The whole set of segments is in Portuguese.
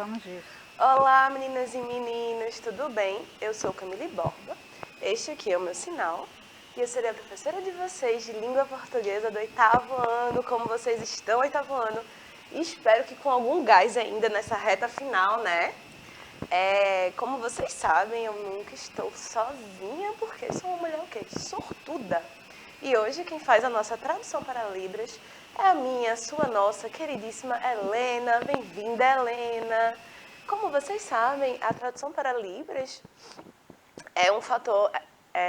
precisamos disso. Olá, meninas e meninos, tudo bem? Eu sou Camille Borba, este aqui é o meu sinal e eu serei a professora de vocês de língua portuguesa do 8º ano. Como vocês estão, 8º ano? E espero que com algum gás ainda nessa reta final, né? Como vocês sabem, eu nunca estou sozinha porque sou uma mulher o quê? Sortuda. E hoje quem faz a nossa tradução para Libras é a minha, sua, nossa queridíssima Helena. Bem-vinda, Helena! Como vocês sabem, a tradução para Libras é um fator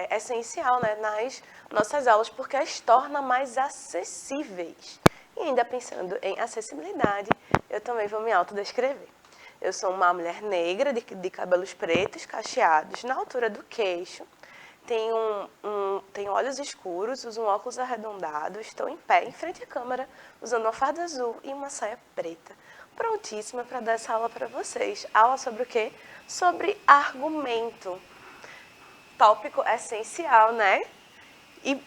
essencial, né, nas nossas aulas, porque as torna mais acessíveis. E ainda pensando em acessibilidade, eu também vou me autodescrever. Eu sou uma mulher negra, de cabelos pretos, cacheados, na altura do queixo. Tenho olhos escuros, uso um óculos arredondado, estou em pé, em frente à câmera, usando uma farda azul e uma saia preta. Prontíssima para dar essa aula para vocês. Aula sobre o quê? Sobre argumento. Tópico essencial, né? E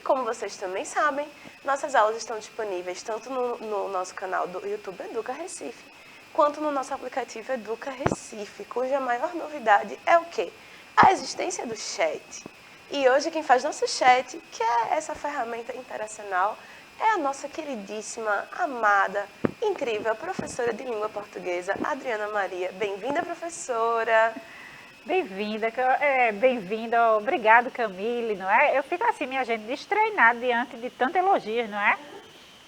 como vocês também sabem, nossas aulas estão disponíveis tanto no nosso canal do YouTube Educa Recife, quanto no nosso aplicativo Educa Recife, cuja maior novidade é o quê? A existência do chat. E hoje quem faz nosso chat, que é essa ferramenta interacional, é a nossa queridíssima, amada, incrível professora de língua portuguesa, Adriana Maria. Bem-vinda, professora! Bem-vinda, obrigado, Camille, não é? Eu fico assim, minha gente, destreinada diante de tantos elogios, não é?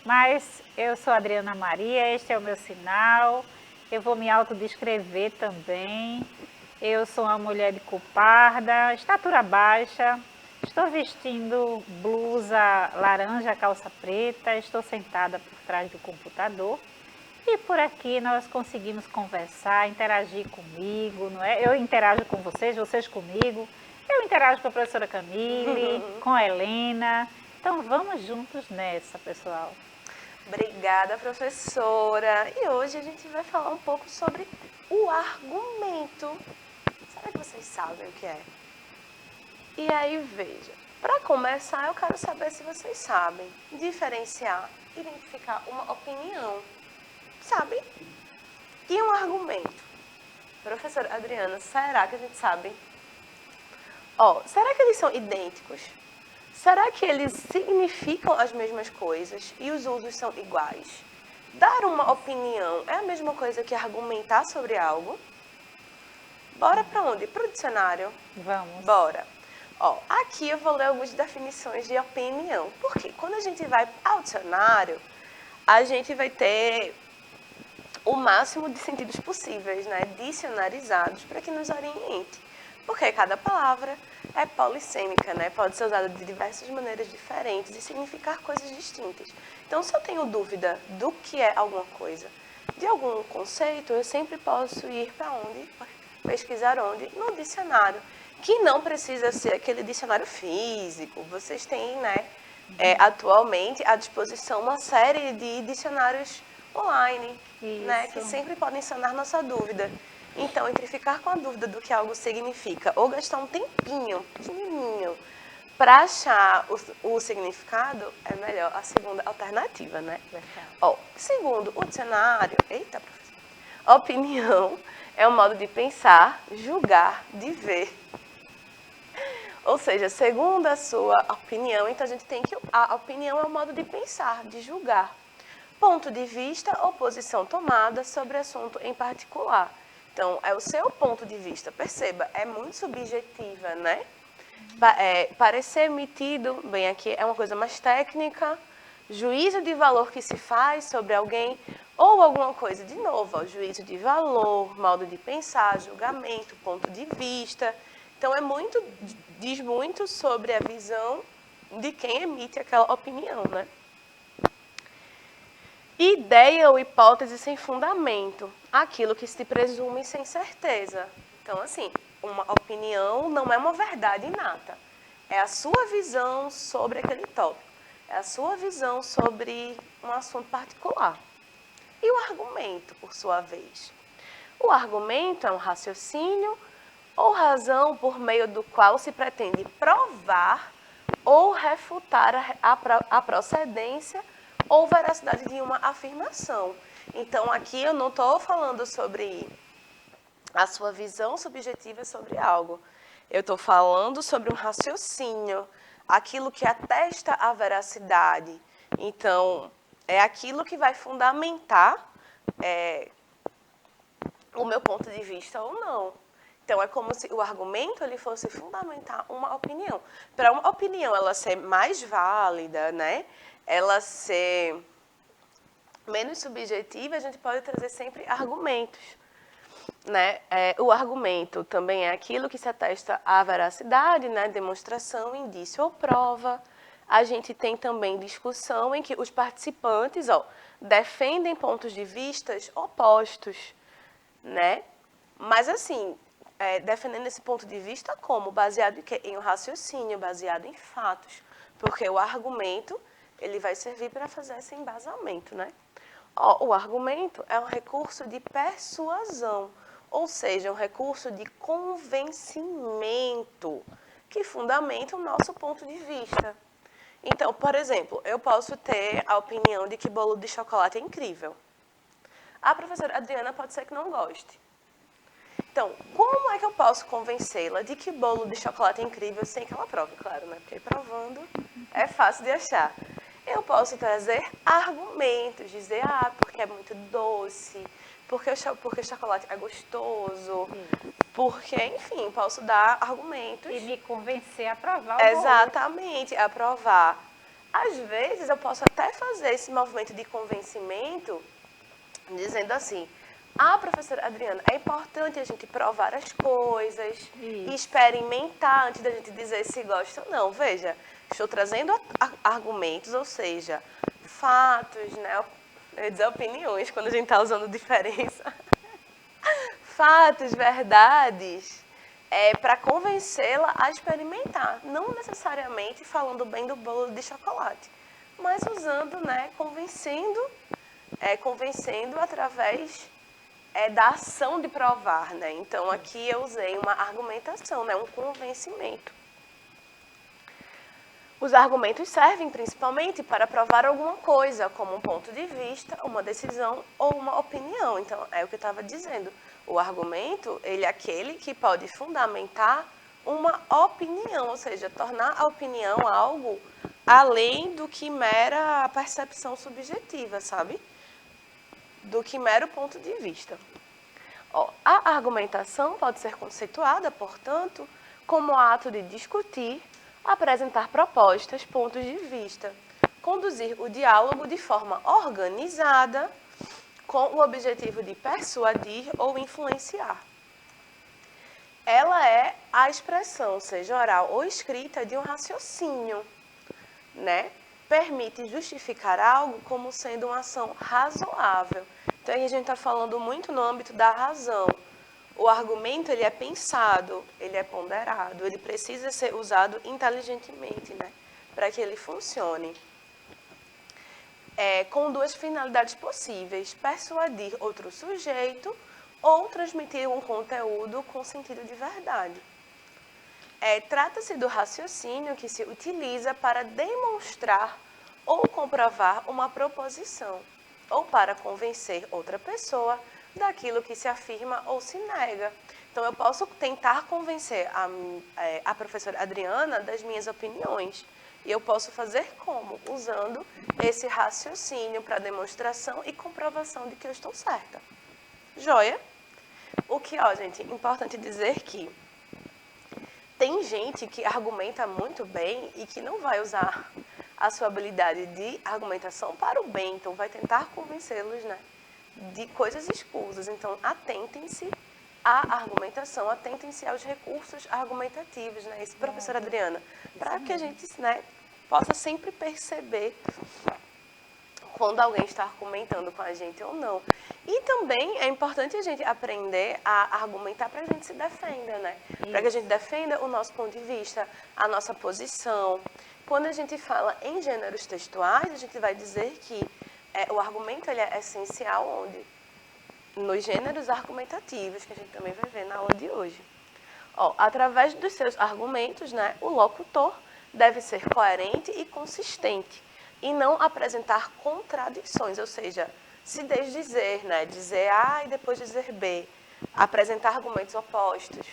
Mas eu sou Adriana Maria, este é o meu sinal, eu vou me autodescrever também. Eu sou uma mulher de cor parda, estatura baixa, estou vestindo blusa laranja, calça preta, estou sentada por trás do computador. E por aqui nós conseguimos conversar, interagir comigo, não é? Eu interajo com vocês, vocês comigo. Eu interajo com a professora Camille, com a Helena. Então vamos juntos nessa, pessoal. Obrigada, professora. E hoje a gente vai falar um pouco sobre o argumento. Será que vocês sabem o que é? E aí, veja. Para começar, eu quero saber se vocês sabem diferenciar, identificar uma opinião. Sabe? E um argumento. Professora Adriana, será que a gente sabe? Será que eles são idênticos? Será que eles significam as mesmas coisas e os usos são iguais? Dar uma opinião é a mesma coisa que argumentar sobre algo? Bora para onde? Para o dicionário? Vamos. Bora. Aqui eu vou ler algumas definições de opinião. Porque quando a gente vai ao dicionário, a gente vai ter o máximo de sentidos possíveis, né? Dicionarizados, para que nos oriente. Porque cada palavra é polissêmica, né? Pode ser usada de diversas maneiras diferentes e significar coisas distintas. Então, se eu tenho dúvida do que é alguma coisa, de algum conceito, eu sempre posso ir para onde? Pesquisar onde? No dicionário. Que não precisa ser aquele dicionário físico. Vocês têm, né, atualmente à disposição uma série de dicionários online, né, que sempre podem sanar nossa dúvida. Então, entre ficar com a dúvida do que algo significa ou gastar um tempinho pequenininho para achar o significado, é melhor a segunda alternativa, né? Segundo o dicionário, opinião é um modo de pensar, julgar, de ver. Ou seja, segundo a sua opinião, então a gente tem que... A opinião é um modo de pensar, de julgar. Ponto de vista ou posição tomada sobre assunto em particular. Então, é o seu ponto de vista. Perceba, é muito subjetiva, né? Parecer emitido, bem, aqui é uma coisa mais técnica, juízo de valor que se faz sobre alguém ou alguma coisa, de novo, juízo de valor, modo de pensar, julgamento, ponto de vista. Então, diz muito sobre a visão de quem emite aquela opinião, né? Ideia ou hipótese sem fundamento, aquilo que se presume sem certeza. Então, assim, uma opinião não é uma verdade inata. É a sua visão sobre aquele tópico. É a sua visão sobre um assunto particular. E o argumento, por sua vez? O argumento é um raciocínio ou razão por meio do qual se pretende provar ou refutar a procedência ou veracidade de uma afirmação. Então, aqui eu não estou falando sobre a sua visão subjetiva sobre algo. Eu estou falando sobre um raciocínio, aquilo que atesta a veracidade. Então, é aquilo que vai fundamentar o meu ponto de vista ou não. Então, é como se o argumento ele fosse fundamentar uma opinião. Para uma opinião ela ser mais válida, né? Ela ser menos subjetiva, a gente pode trazer sempre argumentos. Né? O argumento também é aquilo que se atesta à veracidade, né? Demonstração, indício ou prova. A gente tem também discussão em que os participantes defendem pontos de vistas opostos, né? Mas assim, defendendo esse ponto de vista como? Baseado em quê? Em um raciocínio, baseado em fatos. Porque o argumento, ele vai servir para fazer esse embasamento, né? O argumento é um recurso de persuasão, ou seja, um recurso de convencimento que fundamenta o nosso ponto de vista. Então, por exemplo, eu posso ter a opinião de que bolo de chocolate é incrível. A professora Adriana pode ser que não goste. Então, como é que eu posso convencê-la de que bolo de chocolate é incrível sem que ela prove? Claro, né? Porque provando é fácil de achar. Eu posso trazer argumentos, dizer, porque é muito doce, porque o chocolate é gostoso, porque, enfim, posso dar argumentos. E me convencer a provar o bolo. Exatamente, a provar. Às vezes, eu posso até fazer esse movimento de convencimento, dizendo assim, professora Adriana, é importante a gente provar as coisas, experimentar antes da gente dizer se gosta ou não. Veja, estou trazendo argumentos, ou seja, fatos, né? Eu ia dizer opiniões quando a gente está usando diferença. Fatos, verdades, para convencê-la a experimentar. Não necessariamente falando bem do bolo de chocolate, mas usando, né? Convencendo através da ação de provar, né? Então, aqui eu usei uma argumentação, né? Um convencimento. Os argumentos servem principalmente para provar alguma coisa, como um ponto de vista, uma decisão ou uma opinião. Então, é o que eu estava dizendo. O argumento, ele é aquele que pode fundamentar uma opinião, ou seja, tornar a opinião algo além do que mera percepção subjetiva, sabe? Do que mero ponto de vista. A argumentação pode ser conceituada, portanto, como ato de discutir, apresentar propostas, pontos de vista, conduzir o diálogo de forma organizada, com o objetivo de persuadir ou influenciar. Ela é a expressão, seja oral ou escrita, de um raciocínio, né? Permite justificar algo como sendo uma ação razoável. Então, aí a gente está falando muito no âmbito da razão. O argumento, ele é pensado, ele é ponderado, ele precisa ser usado inteligentemente, né? Para que ele funcione. Com duas finalidades possíveis: persuadir outro sujeito ou transmitir um conteúdo com sentido de verdade. Trata-se do raciocínio que se utiliza para demonstrar ou comprovar uma proposição, ou para convencer outra pessoa daquilo que se afirma ou se nega. Então, eu posso tentar convencer a professora Adriana das minhas opiniões. E eu posso fazer como? Usando esse raciocínio para demonstração e comprovação de que eu estou certa. Joia? O que, gente, importante dizer que tem gente que argumenta muito bem e que não vai usar a sua habilidade de argumentação para o bem. Então, vai tentar convencê-los, né, de coisas escusas. Então, atentem-se à argumentação, atentem-se aos recursos argumentativos, né? Isso, professora Adriana, para que a gente, né, possa sempre perceber quando alguém está argumentando com a gente ou não. E também é importante a gente aprender a argumentar para que a gente se defenda, né? Para que a gente defenda o nosso ponto de vista, a nossa posição. Quando a gente fala em gêneros textuais, a gente vai dizer que o argumento ele é essencial onde? Nos gêneros argumentativos, que a gente também vai ver na aula de hoje. Através dos seus argumentos, né, o locutor deve ser coerente e consistente e não apresentar contradições, ou seja, se desdizer, né? Dizer A e depois dizer B, apresentar argumentos opostos.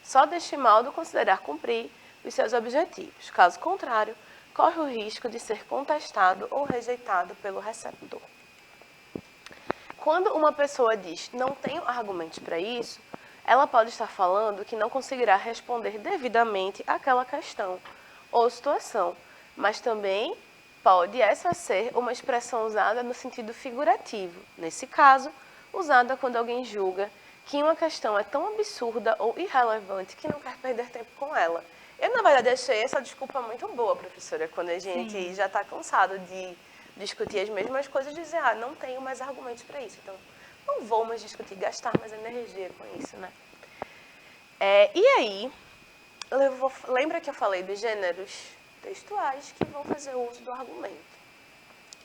Só deste modo considerar cumprir os seus objetivos. Caso contrário, corre o risco de ser contestado ou rejeitado pelo receptor. Quando uma pessoa diz não tenho argumentos para isso, ela pode estar falando que não conseguirá responder devidamente àquela questão ou situação, mas também pode essa ser uma expressão usada no sentido figurativo, nesse caso, usada quando alguém julga que uma questão é tão absurda ou irrelevante que não quer perder tempo com ela. Eu, na verdade, achei essa desculpa muito boa, professora, quando a gente já está cansado de discutir as mesmas coisas, dizer, não tenho mais argumentos para isso, então não vou mais discutir, gastar mais energia com isso, né? E aí, lembra que eu falei dos gêneros textuais que vão fazer uso do argumento.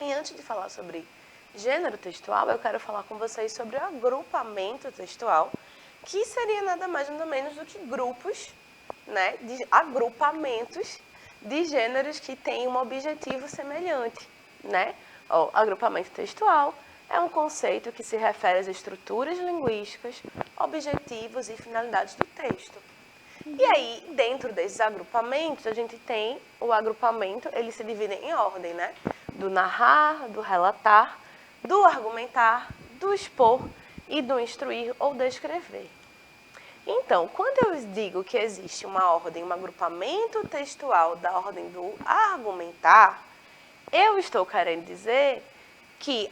E antes de falar sobre gênero textual, eu quero falar com vocês sobre o agrupamento textual, que seria nada mais nada menos do que grupos, né, de agrupamentos de gêneros que têm um objetivo semelhante, né? Agrupamento textual é um conceito que se refere às estruturas linguísticas, objetivos e finalidades do texto. E aí, dentro desses agrupamentos, a gente tem o agrupamento, ele se divide em ordem, né? Do narrar, do relatar, do argumentar, do expor e do instruir ou descrever. Então, quando eu digo que existe uma ordem, um agrupamento textual da ordem do argumentar, eu estou querendo dizer que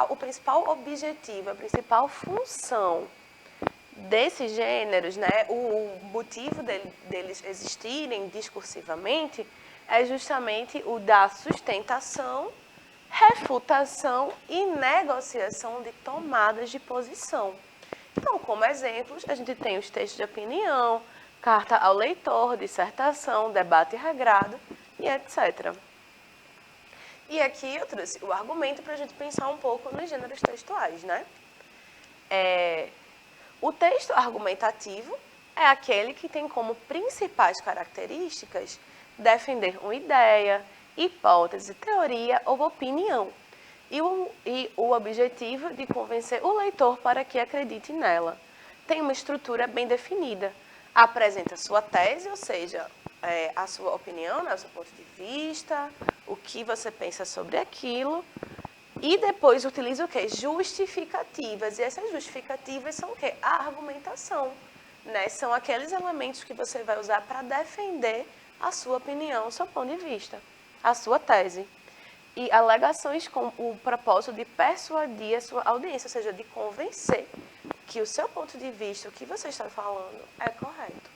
o principal objetivo, a principal função desses gêneros, né, o motivo deles existirem discursivamente é justamente o da sustentação, refutação e negociação de tomadas de posição. Então, como exemplos, a gente tem os textos de opinião, carta ao leitor, dissertação, debate regrado e etc. E aqui eu trouxe o argumento para a gente pensar um pouco nos gêneros textuais, né? O texto argumentativo é aquele que tem como principais características defender uma ideia, hipótese, teoria ou opinião, e o objetivo de convencer o leitor para que acredite nela. Tem uma estrutura bem definida, apresenta sua tese, ou seja, a sua opinião, né, o seu ponto de vista, o que você pensa sobre aquilo, e depois utiliza o quê? Justificativas. E essas justificativas são o quê? A argumentação, né? São aqueles elementos que você vai usar para defender a sua opinião, o seu ponto de vista, a sua tese. E alegações com o propósito de persuadir a sua audiência, ou seja, de convencer que o seu ponto de vista, o que você está falando, é correto.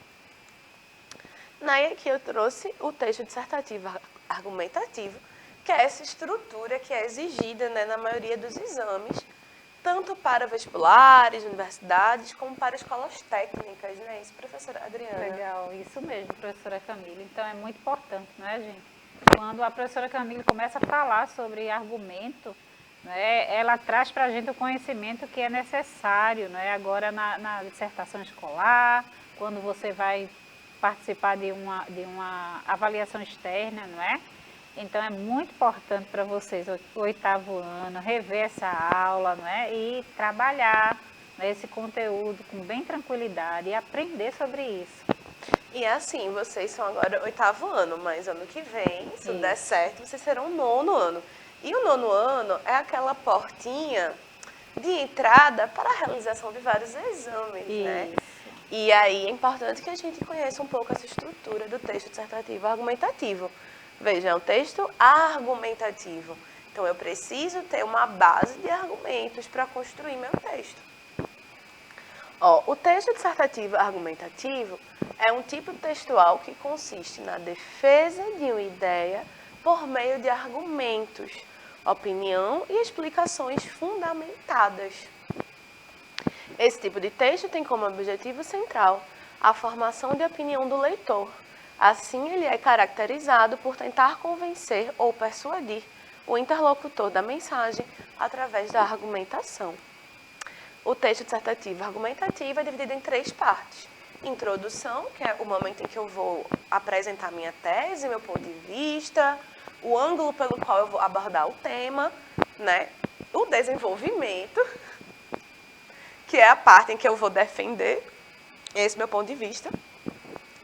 E aqui eu trouxe o texto dissertativo argumentativo, que é essa estrutura que é exigida, né, na maioria dos exames, tanto para vestibulares, universidades, como para escolas técnicas, né? Isso, professora Adriana? Legal, isso mesmo, professora Camila. Então, é muito importante, não é, gente? Quando a professora Camila começa a falar sobre argumento, né, ela traz para a gente o conhecimento que é necessário, né? Agora na dissertação escolar, quando você vai participar de uma avaliação externa, não é? Então, é muito importante para vocês, o 8º ano, rever essa aula, não é? E trabalhar, né, esse conteúdo com bem tranquilidade e aprender sobre isso. E assim, vocês são agora 8º ano, mas ano que vem, se tudo der certo, vocês serão 9º ano. E o 9º ano é aquela portinha de entrada para a realização de vários exames, né? E aí é importante que a gente conheça um pouco essa estrutura do texto dissertativo argumentativo. Veja, é um texto argumentativo. Então, eu preciso ter uma base de argumentos para construir meu texto. O texto dissertativo argumentativo é um tipo textual que consiste na defesa de uma ideia por meio de argumentos, opinião e explicações fundamentadas. Esse tipo de texto tem como objetivo central a formação de opinião do leitor. Assim, ele é caracterizado por tentar convencer ou persuadir o interlocutor da mensagem através da argumentação. O texto dissertativo argumentativo é dividido em 3 partes. Introdução, que é o momento em que eu vou apresentar minha tese, meu ponto de vista, o ângulo pelo qual eu vou abordar o tema. né? O desenvolvimento, que é a parte em que eu vou defender esse meu ponto de vista.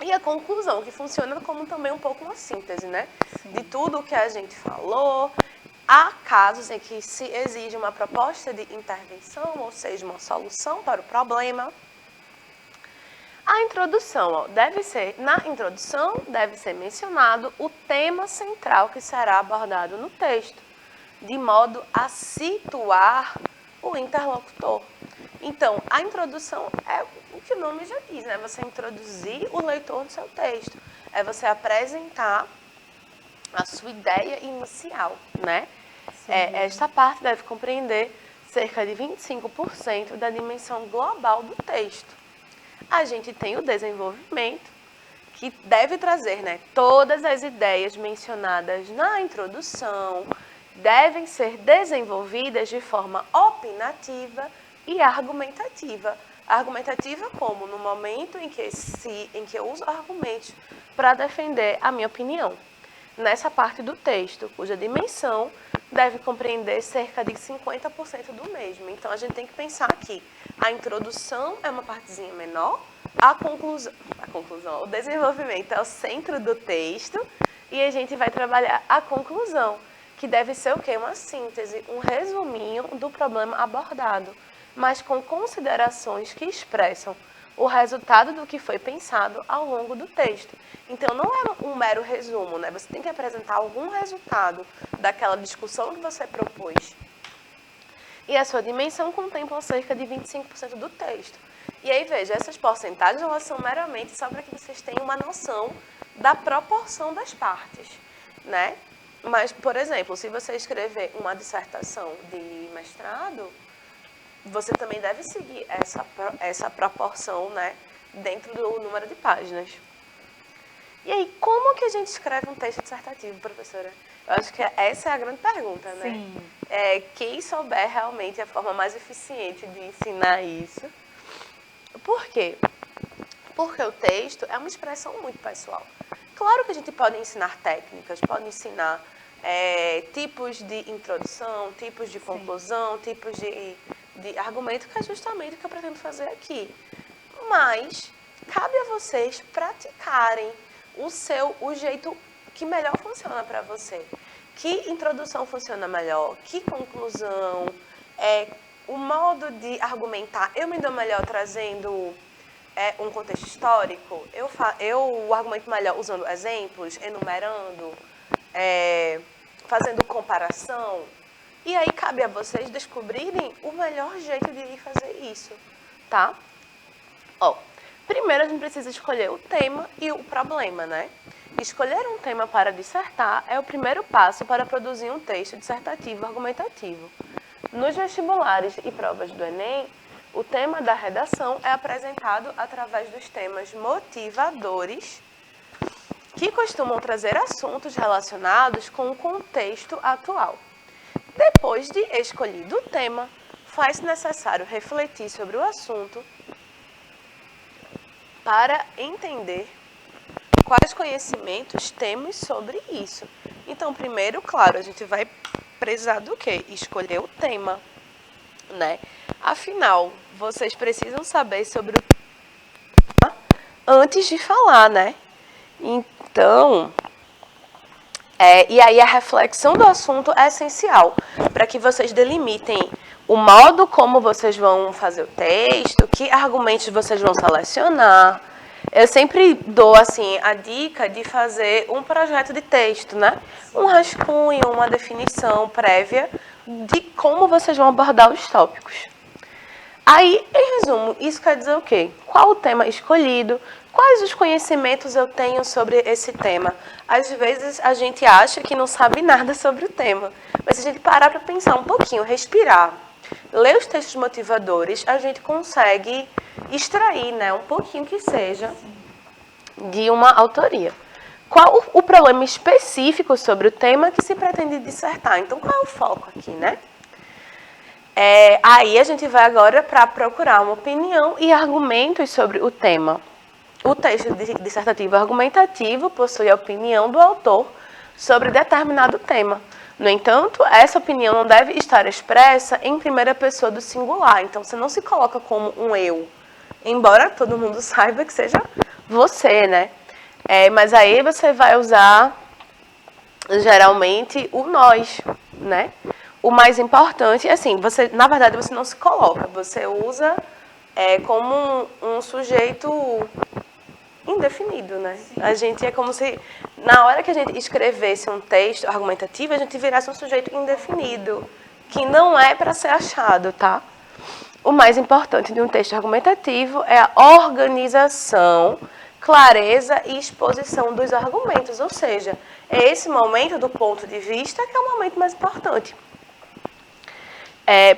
E a conclusão, que funciona como também um pouco uma síntese, né? Sim. De tudo o que a gente falou. Há casos em que se exige uma proposta de intervenção, ou seja, uma solução para o problema. A introdução, ó, na introdução deve ser mencionado o tema central que será abordado no texto, de modo a situar o interlocutor. Então, a introdução é o que o nome já diz, né? Você introduzir o leitor no seu texto. É você apresentar a sua ideia inicial, né? Esta parte deve compreender cerca de 25% da dimensão global do texto. A gente tem o desenvolvimento, que deve trazer, né, todas as ideias mencionadas na introdução, devem ser desenvolvidas de forma opinativa e argumentativa. Argumentativa como? No momento em que eu uso argumentos para defender a minha opinião. Nessa parte do texto, cuja dimensão deve compreender cerca de 50% do mesmo. Então, a gente tem que pensar aqui. A introdução é uma partezinha menor, a conclusão, o desenvolvimento é o centro do texto e a gente vai trabalhar a conclusão, que deve ser o quê? Uma síntese, um resuminho do problema abordado, mas com considerações que expressam o resultado do que foi pensado ao longo do texto. Então, não é um mero resumo, né? Você tem que apresentar algum resultado daquela discussão que você propôs. E a sua dimensão contempla cerca de 25% do texto. E aí, veja, essas porcentagens elas são meramente só para que vocês tenham uma noção da proporção das partes, né? Mas, por exemplo, se você escrever uma dissertação de mestrado, você também deve seguir essa proporção, né, dentro do número de páginas. E aí, como que a gente escreve um texto dissertativo, professora? Eu acho que essa é a grande pergunta, né? Sim. Quem souber realmente a forma mais eficiente de ensinar isso. Por quê? Porque o texto é uma expressão muito pessoal. Claro que a gente pode ensinar técnicas, pode ensinar tipos de introdução, tipos de conclusão, Sim. tipos de argumento, que é justamente o que eu pretendo fazer aqui. Mas cabe a vocês praticarem o jeito que melhor funciona para você. Que introdução funciona melhor, que conclusão, o modo de argumentar. Eu me dou melhor trazendo um contexto histórico, eu argumento melhor usando exemplos, enumerando, fazendo comparação. E aí cabe a vocês descobrirem o melhor jeito de fazer isso, tá? Primeiro a gente precisa escolher o tema e o problema, né? Escolher um tema para dissertar é o primeiro passo para produzir um texto dissertativo argumentativo. Nos vestibulares e provas do Enem, o tema da redação é apresentado através dos temas motivadores, que costumam trazer assuntos relacionados com o contexto atual. Depois de escolhido o tema, faz necessário refletir sobre o assunto para entender quais conhecimentos temos sobre isso. Então, primeiro, claro, a gente vai precisar do quê? Escolher o tema, né? Afinal, vocês precisam saber sobre o tema antes de falar, né? Então, e aí a reflexão do assunto é essencial para que vocês delimitem o modo como vocês vão fazer o texto, que argumentos vocês vão selecionar. Eu sempre dou assim a dica de fazer um projeto de texto, né? Um rascunho, uma definição prévia de como vocês vão abordar os tópicos. Aí, em resumo, isso quer dizer o quê? Qual o tema escolhido? Quais os conhecimentos eu tenho sobre esse tema? Às vezes a gente acha que não sabe nada sobre o tema, mas se a gente parar para pensar um pouquinho, respirar, ler os textos motivadores, a gente consegue extrair, né, um pouquinho que seja de uma autoria. Qual o problema específico sobre o tema que se pretende dissertar? Então, qual é o foco aqui, né? Aí a gente vai agora para procurar uma opinião e argumentos sobre o tema. O texto dissertativo argumentativo possui a opinião do autor sobre determinado tema. No entanto, essa opinião não deve estar expressa em primeira pessoa do singular. Então, você não se coloca como um eu, embora todo mundo saiba que seja você, né? Mas aí você vai usar, geralmente, o nós, né? O mais importante, assim, na verdade, você não se coloca, você usa como um sujeito indefinido, né? Sim. A gente é como se, na hora que a gente escrevesse um texto argumentativo, a gente virasse um sujeito indefinido, que não é para ser achado, tá? O mais importante de um texto argumentativo é a organização, clareza e exposição dos argumentos, ou seja, é esse momento do ponto de vista que é o momento mais importante.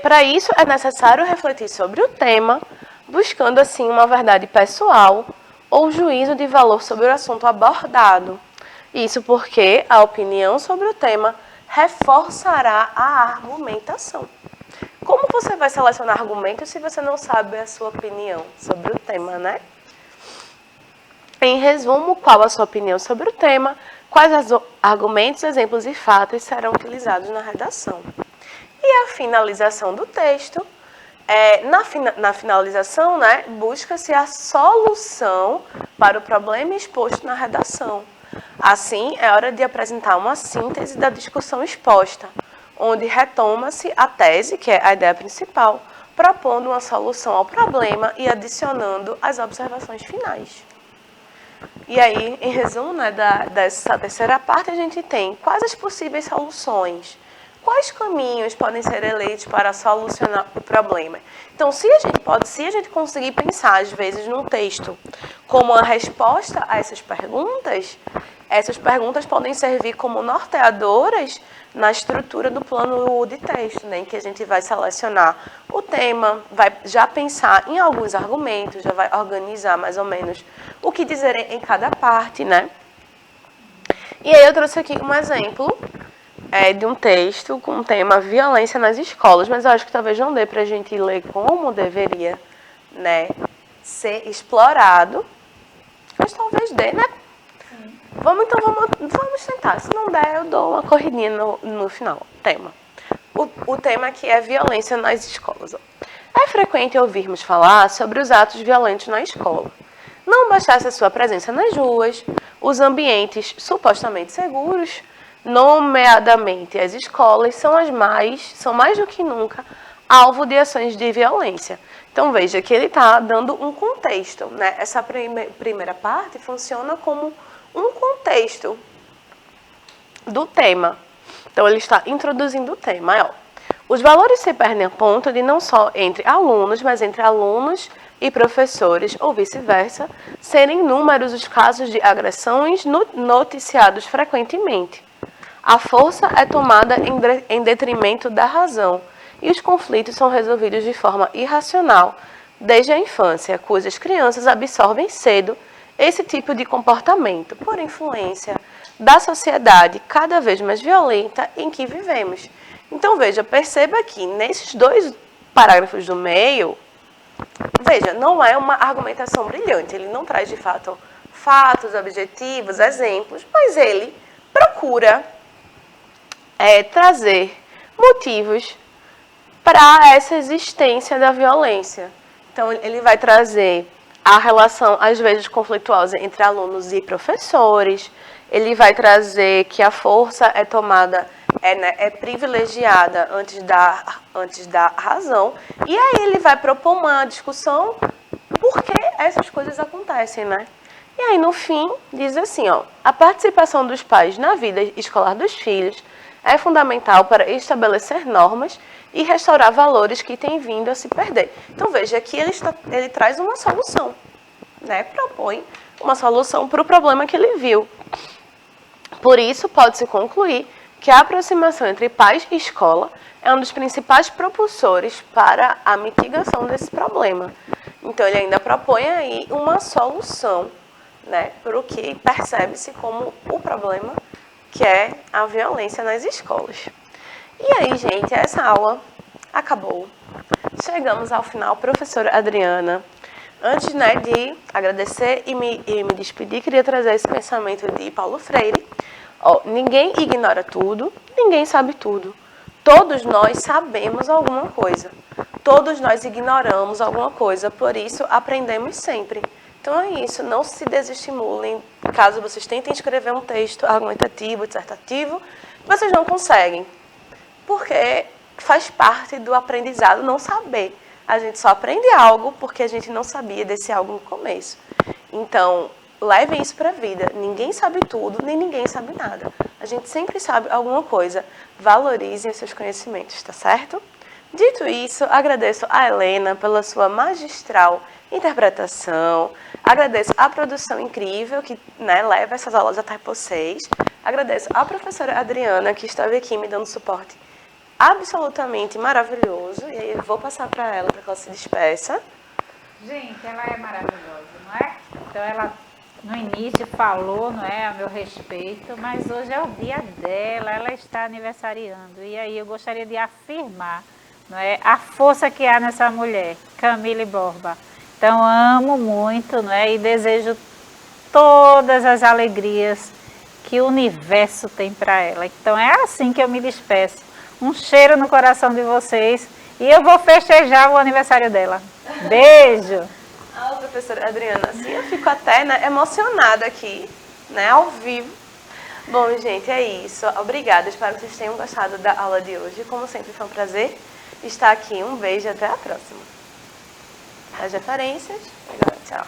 Para isso, é necessário refletir sobre o tema, buscando, assim, uma verdade pessoal ou juízo de valor sobre o assunto abordado. Isso porque a opinião sobre o tema reforçará a argumentação. Como você vai selecionar argumentos se você não sabe a sua opinião sobre o tema, né? Em resumo, qual a sua opinião sobre o tema, quais os argumentos, exemplos e fatos serão utilizados na redação. E a finalização do texto. Na finalização, né, busca-se a solução para o problema exposto na redação. Assim, é hora de apresentar uma síntese da discussão exposta, onde retoma-se a tese, que é a ideia principal, propondo uma solução ao problema e adicionando as observações finais. E aí, em resumo, né, dessa terceira parte, a gente tem quais as possíveis soluções. Quais caminhos podem ser eleitos para solucionar o problema? Então, se a gente conseguir pensar, às vezes, num texto como uma resposta a essas perguntas podem servir como norteadoras na estrutura do plano de texto, né, em que a gente vai selecionar o tema, vai já pensar em alguns argumentos, já vai organizar mais ou menos o que dizer em cada parte, né? E aí eu trouxe aqui um exemplo de um texto com o tema violência nas escolas, mas eu acho que talvez não dê para a gente ler como deveria, né, ser explorado, mas talvez dê, né? Vamos tentar, se não der eu dou uma corridinha no final. O tema aqui é violência nas escolas. É frequente ouvirmos falar sobre os atos violentos na escola. Não bastasse a sua presença nas ruas, os ambientes supostamente seguros, nomeadamente as escolas, são mais do que nunca alvo de ações de violência. Então veja que ele está dando um contexto, né? Essa primeira parte funciona como um contexto do tema. Então ele está introduzindo o tema. Os valores se perdem a ponto de não só entre alunos, mas entre alunos e professores, ou vice-versa, serem inúmeros os casos de agressões noticiados frequentemente. A força é tomada em detrimento da razão, e os conflitos são resolvidos de forma irracional desde a infância, cujas crianças absorvem cedo esse tipo de comportamento por influência da sociedade cada vez mais violenta em que vivemos. Então, veja, perceba que nesses dois parágrafos do meio, veja, não é uma argumentação brilhante, ele não traz de fato fatos, objetivos, exemplos, mas ele procura trazer motivos para essa existência da violência. Então, ele vai trazer a relação, às vezes, conflituosa entre alunos e professores, ele vai trazer que a força é tomada, é privilegiada antes da razão, e aí ele vai propor uma discussão por que essas coisas acontecem, né? E aí, no fim, diz assim, a participação dos pais na vida escolar dos filhos é fundamental para estabelecer normas e restaurar valores que têm vindo a se perder. Então, veja que ele traz uma solução, né? Propõe uma solução para o problema que ele viu. Por isso, pode-se concluir que a aproximação entre pais e escola é um dos principais propulsores para a mitigação desse problema. Então, ele ainda propõe aí uma solução, né, para o que percebe-se como o problema, que é a violência nas escolas. E aí, gente, essa aula acabou. Chegamos ao final. Professora Adriana, antes, né, de agradecer e me despedir, queria trazer esse pensamento de Paulo Freire, Ó, ninguém ignora tudo, ninguém sabe tudo. Todos nós sabemos alguma coisa. Todos nós ignoramos alguma coisa, por isso aprendemos sempre. Então é isso, não se desestimulem. Caso vocês tentem escrever um texto argumentativo, dissertativo, vocês não conseguem. Porque faz parte do aprendizado não saber. A gente só aprende algo porque a gente não sabia desse algo no começo. Então, levem isso para a vida. Ninguém sabe tudo, nem ninguém sabe nada. A gente sempre sabe alguma coisa. Valorizem os seus conhecimentos, tá certo? Dito isso, agradeço a Helena pela sua magistral interpretação. Agradeço a produção incrível que leva essas aulas até vocês. Agradeço a professora Adriana, que estava aqui me dando suporte absolutamente maravilhoso. E aí eu vou passar para ela se despeça. Gente, ela é maravilhosa, não é? Então ela no início falou, não é, a meu respeito, mas hoje é o dia dela, ela está aniversariando. E aí eu gostaria de afirmar, não é, a força que há nessa mulher, Camille Borba. Então amo muito, não é, e desejo todas as alegrias que o universo tem para ela. Então é assim que eu me despeço. Um cheiro no coração de vocês e eu vou festejar o aniversário dela. Beijo! Ah, professora Adriana, assim eu fico até emocionada aqui, ao vivo. Bom, gente, é isso. Obrigada, espero que vocês tenham gostado da aula de hoje. Como sempre, foi um prazer estar aqui. Um beijo e até a próxima. As referências. Agora, tchau.